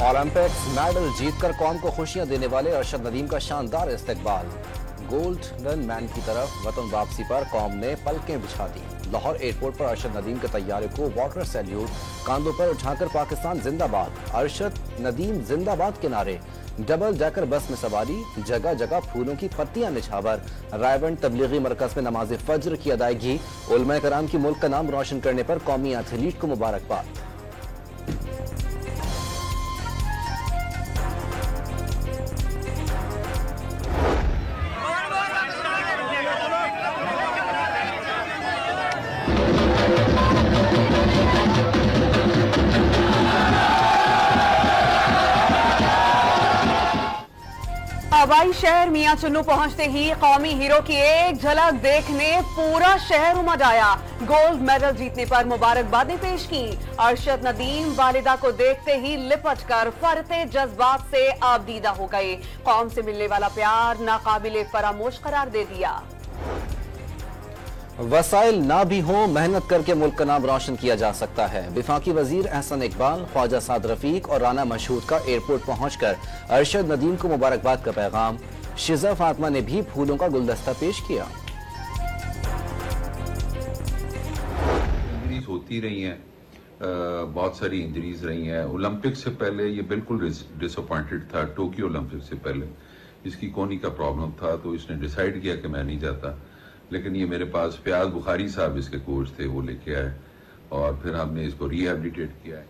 Olympics medal जीतकर कौम को खुशियां देने वाले अरशद नदीम का शानदार इस्तकबाल। गोल्डन मैन की तरफ वतन वापसी पर कौम ने पलकें बिछा दी। लाहौर एयरपोर्ट पर अरशद नदीम के तैयारे को वाटर सैल्यूट, कांधों पर उठाकर पाकिस्तान जिंदाबाद, अरशद नदीम जिंदाबाद के नारे, डबल डेकर बस में सवारी, जगह जगह फूलों की पत्तियां निछावर, रायबंद तबलीगी मरकज में नमाज फज्र की अदायगी, उलमा कराम की मुल्क का नाम रोशन करने पर कौमी एथलीट को मुबारकबाद। हवाई शहर मियां चुन्नू पहुंचते ही कौमी हीरो की एक झलक देखने पूरा शहर उमड़ आया। गोल्ड मेडल जीतने पर मुबारकबादें पेश की। अरशद नदीम वालिदा को देखते ही लिपटकर फरते जज्बात से आबदीदा हो गए। कौम से मिलने वाला प्यार नाकाबिले फरामोश करार दे दिया। वसाइल ना भी हो, मेहनत करके मुल्क का नाम रोशन किया जा सकता है। वफाकी वजीर एहसन इकबाल, ख्वाजा साद रफीक और राना मशहूद का एयरपोर्ट पहुंचकर अरशद नदीम को मुबारकबाद का पैगाम। शिजा फातिमा ने भी फूलों का गुलदस्ता पेश किया। इंजरीज होती रही हैं, बहुत सारी इंजरीज रही हैं। ओलंपिक से पहले ये बिल्कुल डिसअपॉइंटेड था। टोक्यो ओलंपिक से पहले इसकी कोनी का प्रॉब्लम था, तो इसने डिसाइड किया कि मैं नहीं जाता। लेकिन ये मेरे पास फयाज बुखारी साहब इसके कोच थे, वो लेके आए और फिर हमने इसको रिहेबिलिटेट किया है।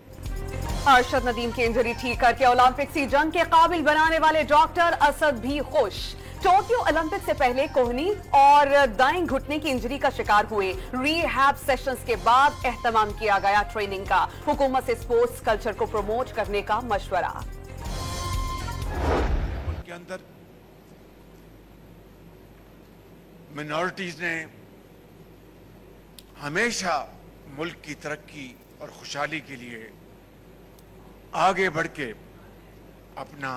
अरशद नदीम की इंजरी ठीक करके ओलंपिक की जंग के काबिल बनाने वाले डॉक्टर असद भी खुश। टोक्यो ओलंपिक से पहले कोहनी और दाएं घुटने की इंजरी का शिकार हुए। रिहैब सेशंस के बाद एहतमाम किया गया ट्रेनिंग का। हुकूमत से स्पोर्ट्स कल्चर को प्रमोट करने का मशवरा। उनके अंदर मिनॉरिटीज ने हमेशा मुल्क की तरक्की और खुशहाली के लिए आगे बढ़ के अपना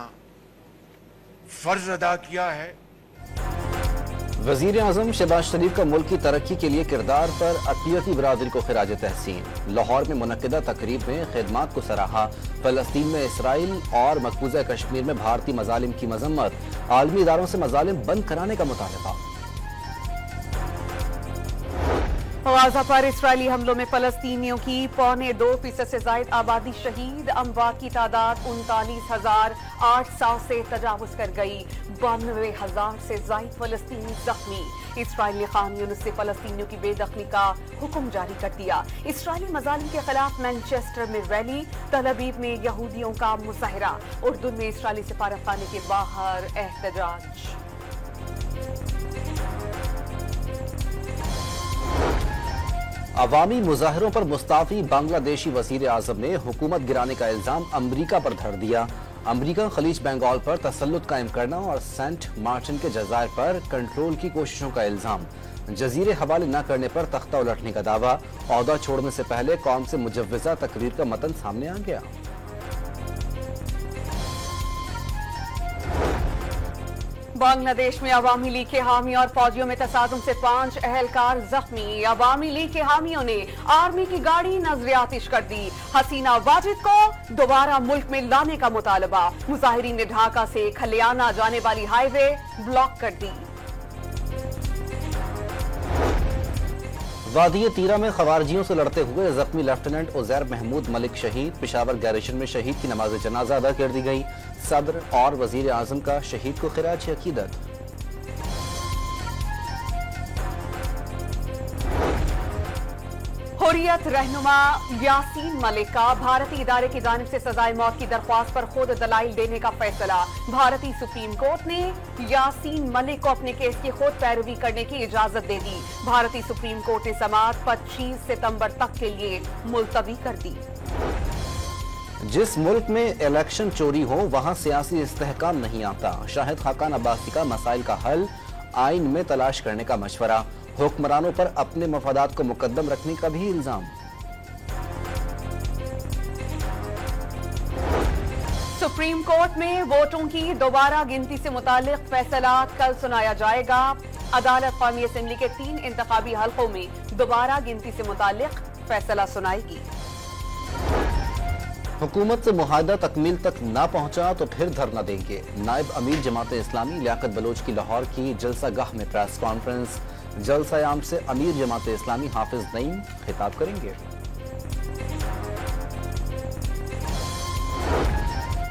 फर्ज अदा किया है। वजीर आजम शहबाज शरीफ का मुल्क की तरक्की के लिए किरदार पर अक़लियती बिरादरी को खिराज तहसीन। लाहौर में मुनक्किदा तकरीब में खिदमात को सराहा। फलस्तीन में इसराइल और मकबूजा कश्मीर में भारतीय मजालिम की मजम्मत। आलमी इदारों से मजालिम बंद कराने का मुतालबा। गाजा पर इसराइली हमलों में फलस्तीनियों की 2.25% से ज्यादा आबादी शहीद। अमवात की तादाद 39,800 से तजावुज कर गई। 92,000 से ज्यादा फलस्तीनी जख्मी। इसराइली खान यूनुस से फलस्तीनियों की बेदखली का हुक्म जारी कर दिया। इसराइली मजालिम के खिलाफ मैनचेस्टर में रैली। तल अवीव में यहूदियों का मुजाहरा। उर्दू में इसराइली सफारतखाने के बाहर एहतजाज। अवामी मुजाहरों पर मुस्ताफी बांग्लादेशी वजीर आजम ने हुकूमत गिराने का इल्जाम अमरीका पर धर दिया। अमरीका खलीज बंगाल पर तसल्लुत कायम करना और सेंट मार्टिन के जज़ायर पर कंट्रोल की कोशिशों का इल्जाम। जजीरे हवाले न करने पर तख्ता उलटने का दावा। ओहदा छोड़ने से पहले कौम से मुजव्वज़ा तकरीर का मतन सामने आ गया। बांग्लादेश में अवामी लीग के हामी और फौजियों में तसादुम से 5 अहलकार जख्मी। अवामी लीग के हामियों ने आर्मी की गाड़ी नजर आतिश कर दी। हसीना वाजिद को दोबारा मुल्क में लाने का मुतालबा। मुजाहिरीन ने ढाका से खलियाना जाने वाली हाईवे ब्लॉक कर दी। वादी तीरा में खवारजियों से लड़ते हुए जख्मी लेफ्टिनेंट उजैर महमूद मलिक शहीद। पेशावर गैरिशन में शहीद की नमाज जनाजा अदा कर दी गई। सदर और वजीर आजम का शहीद को खिराज अकीदत। हुर्रियत रहनुमा यासीन मलिक का भारतीय इदारे की जानिब से सजाए मौत की दरख्वास्त पर खुद दलाइल देने का फैसला। भारतीय सुप्रीम कोर्ट ने यासीन मलिक को अपने केस की खुद पैरवी करने की इजाजत दे दी। भारतीय सुप्रीम कोर्ट ने समाअत 25 सितंबर तक के लिए मुलतवी कर दी। जिस मुल्क में इलेक्शन चोरी हो वहां सियासी इस्तेहकाम नहीं आता। शाहिद खाकान अब्बासी का मसाइल का हल आइन में तलाश करने का मशवरा। हुक्मरानों पर अपने मफादात को मुकद्दम रखने का भी इल्जाम। सुप्रीम कोर्ट में वोटों की दोबारा गिनती से मुतालिक फैसला कल सुनाया जाएगा। अदालत कौमी असेंबली के 3 इंतखाबी हलकों में दोबारा गिनती से मुतालिक फैसला सुनाएगी। हुकूमत से मुआहदा तकमील तक ना पहुंचा तो फिर धरना देंगे। नायब अमीर जमात इस्लामी लियाकत बलोच की लाहौर की जलसा गाह में प्रेस कॉन्फ्रेंस। जलसा आम से अमीर जमात इस्लामी हाफिज नईम खिताब करेंगे।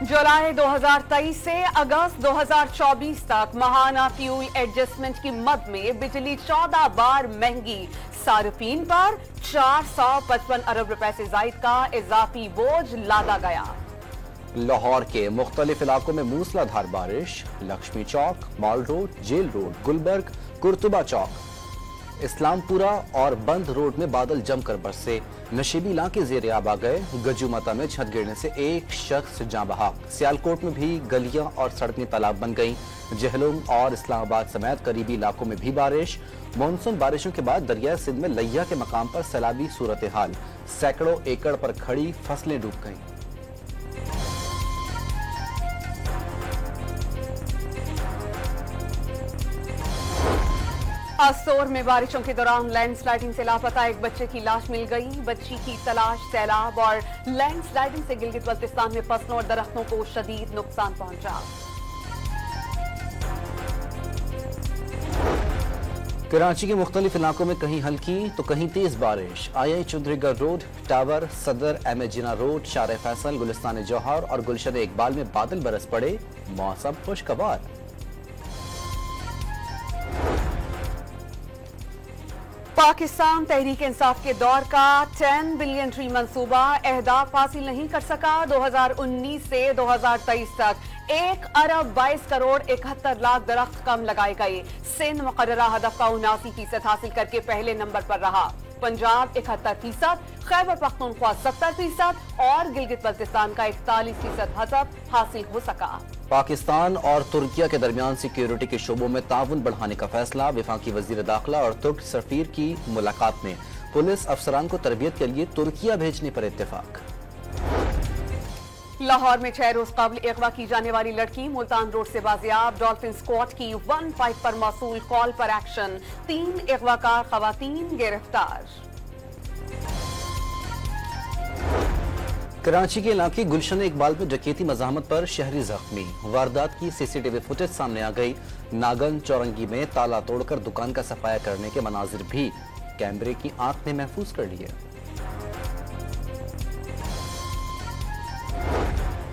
जुलाई 2023 से अगस्त 2024 तक महाना फ्यूल एडजस्टमेंट की मद में बिजली 14 बार महंगी। सार्फिन पर 455 अरब रुपए से जायद का इजाफी बोझ लादा गया। लाहौर के मुख्तलिफ इलाकों में मूसलाधार बारिश। Lakshmi Chowk, mall road, jail road, Gulberg, Qurtuba Chowk, Islampura और बंद रोड में बादल जमकर बरसे। नशीबी इलाके जेर आब आ गए। गजुमता में छत गिरने से एक शख्स जाँ बहक। सियालकोट में भी गलियां और सड़कें तालाब बन गईं। जहलुम और इस्लामाबाद समेत करीबी इलाकों में भी बारिश। मानसून बारिशों के बाद दरिया सिंध में लैया के मकाम पर सैलाबी सूरत हाल। सैकड़ों एकड़ पर खड़ी फसलें डूब गईं। आसोर में बारिशों के दौरान लैंडस्लाइडिंग से लापता एक बच्चे की लाश मिल गई। बच्ची की तलाश सैलाब और लैंडस्लाइडिंग से गिलगित बल्तिस्तान में फसलों और दरख्तों को शदीद नुकसान पहुंचा। कराची के मुख्तलिफ इलाकों में कहीं हल्की तो कहीं तेज बारिश। आई चौधरीगढ़ रोड, टावर, सदर, एम ए जिना रोड, शार फैसल, गुलिस्तान जौहर और गुलशन इकबाल में बादल बरस पड़े। मौसम खुशगवार। पाकिस्तान तहरीक इंसाफ के दौर का 10 बिलियन ट्री मंसूबा अहदाफ हासिल नहीं कर सका। 2019 से 2023 तक 1 अरब 22 करोड़ 71 लाख दरख्त कम लगाए गए। सिंध मुकर्ररा हदफ का 79% हासिल करके पहले नंबर पर रहा। पंजाब 71%, खैबर पख्तूनख्वा 70% और गिलगित बल्तिस्तान का 41% हदफ हासिल हो सका। पाकिस्तान और तुर्किया के दरमियान सिक्योरिटी के शोबों में ताउन बढ़ाने का फैसला। वफाकी वजीर दाखिला और तुर्क सफीर की मुलाकात में पुलिस अफसरान को तरबियत के लिए तुर्किया भेजने पर इत्तेफाक। लाहौर में 6 रोज काबिल अगवा की जाने वाली लड़की मुल्तान रोड से बाजियाब। डॉल्फिन स्क्वाड की 15 पर मौसूल कॉल पर एक्शन। 3 अगवाकार खवातीन गिरफ्तार। कराची के इलाके गुलशन इकबाल में डकैती मज़ाहमत पर शहरी जख्मी। वारदात की सीसीटीवी फुटेज सामने आ गई। नागन चौरंगी में ताला तोड़कर दुकान का सफाया करने के मनाजिर भी कैमरे की आंख ने महफूज कर लिए।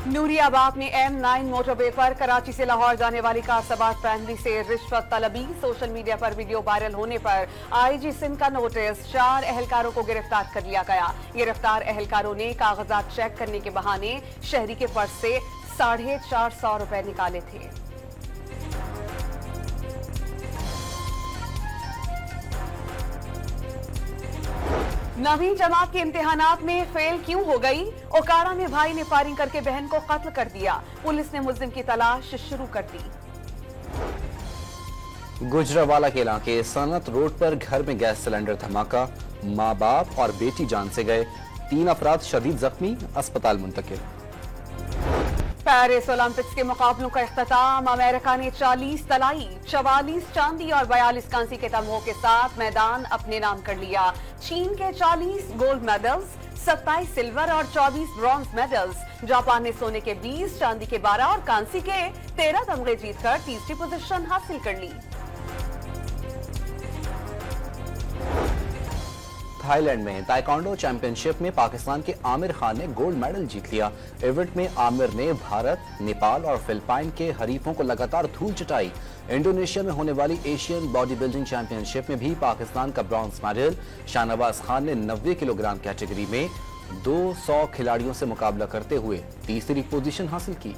नूरियाबाद में M9 मोटरवे पर कराची से लाहौर जाने वाली कार सवार फैमिली से रिश्वत तलबी। सोशल मीडिया पर वीडियो वायरल होने पर आईजी सिंध का नोटिस। 4 अहलकारों को गिरफ्तार कर लिया गया। गिरफ्तार अहलकारों ने कागजात चेक करने के बहाने शहरी के पर्स से 450 रुपए निकाले थे। नवीं जमात के इम्तिहानात में फेल क्यों हो गई? ओकाड़ा में भाई ने फायरिंग करके बहन को कत्ल कर दिया। पुलिस ने मुल्जिम की तलाश शुरू कर दी। गुजरावाला के इलाके सनत रोड पर घर में गैस सिलेंडर धमाका। माँ बाप और बेटी जान से गए। 3 अफराद शदीद जख्मी, अस्पताल मुंतकिल। पेरिस ओलंपिक्स के मुकाबलों का इख्तिताम। अमेरिका ने 40 तलाई, 44 चांदी और 42 कांसी के तमगों के साथ मैदान अपने नाम कर लिया। चीन के 40 गोल्ड मेडल्स, 27 सिल्वर और 24 ब्रॉन्ज मेडल्स। जापान ने सोने के 20, चांदी के 12 और कांसी के 13 तमगे जीतकर तीसरी पोजीशन हासिल कर ली। थाईलैंड में ताइक्वांडो चैंपियनशिप में पाकिस्तान के आमिर खान ने गोल्ड मेडल जीत लिया। इवेंट में आमिर ने भारत, नेपाल और फिलिपाइन के हरीफों को लगातार धूल चटाई। इंडोनेशिया में होने वाली एशियन बॉडी बिल्डिंग चैंपियनशिप में भी पाकिस्तान का ब्रॉन्ज मेडल। शाहनवाज खान ने 90 किलोग्राम कैटेगरी में 200 खिलाड़ियों से मुकाबला करते हुए तीसरी पोजीशन हासिल की।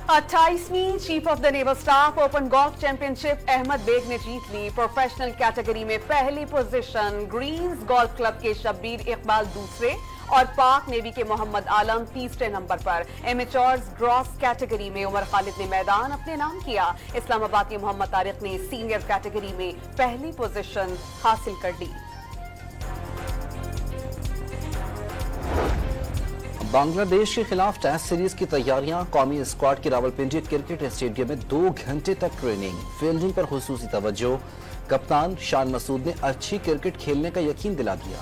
28वीं chief of the naval staff open golf championship Ahmed Baig ने जीत ली। प्रोफेशनल कैटेगरी में पहली पोजीशन ग्रीन्स गोल्फ क्लब के शब्बीर इकबाल दूसरे और पाक नेवी के मोहम्मद आलम तीसरे नंबर पर। एमेचोर्स ग्रॉस कैटेगरी में उमर खालिद ने मैदान अपने नाम किया। इस्लामाबाद के मोहम्मद तारिक ने सीनियर कैटेगरी में पहली पोजीशन हासिल कर ली। बांग्लादेश के खिलाफ टेस्ट सीरीज की तैयारियां। कौमी स्क्वाड की रावलपिंडी क्रिकेट स्टेडियम में 2 घंटे तक ट्रेनिंग, फील्डिंग पर खुसूसी तवज्जो। कप्तान शान मसूद ने अच्छी क्रिकेट खेलने का यकीन दिला दिया।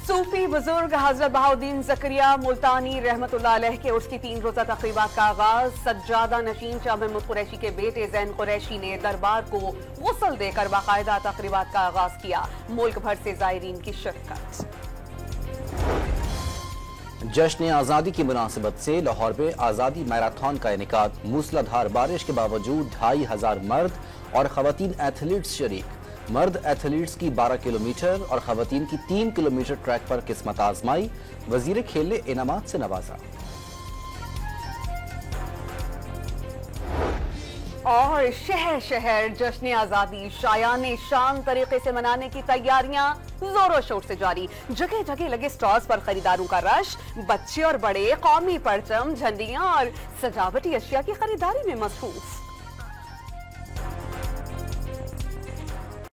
सूफी बुजुर्ग हजरत बहाउद्दीन जकरिया मुल्तानी रहमतुल्लाह अलैह के उसकी 3 रोजा तकरीबात का आगाज सज्जादा नशीन शाह महमूद कुरैशी के बेटे जैन कुरैशी ने दरबार को गुस्ल देकर बाकायदा तकरीबात का आगाज किया। मुल्क भर से जायरीन की शिरकत। जश्न आज़ादी की मुनासिबत से लाहौर में आज़ादी मैराथन का इनेकाद। मूसलाधार बारिश के बावजूद 2500 मर्द और खवातीन एथलीट्स शरीक। मर्द एथलीट्स की 12 किलोमीटर और खवातीन की 3 किलोमीटर ट्रैक पर किस्मत आजमाई। वजीर खेल ने इनामात से नवाजा। और शहर शहर जश्न आजादी शायान शान तरीके से मनाने की तैयारियां जोरों शोर से जारी। जगह जगह लगे स्टॉल्स पर खरीदारों का रश। बच्चे और बड़े कौमी परचम, झंडियां और सजावटी अशिया की खरीदारी में मसरूफ।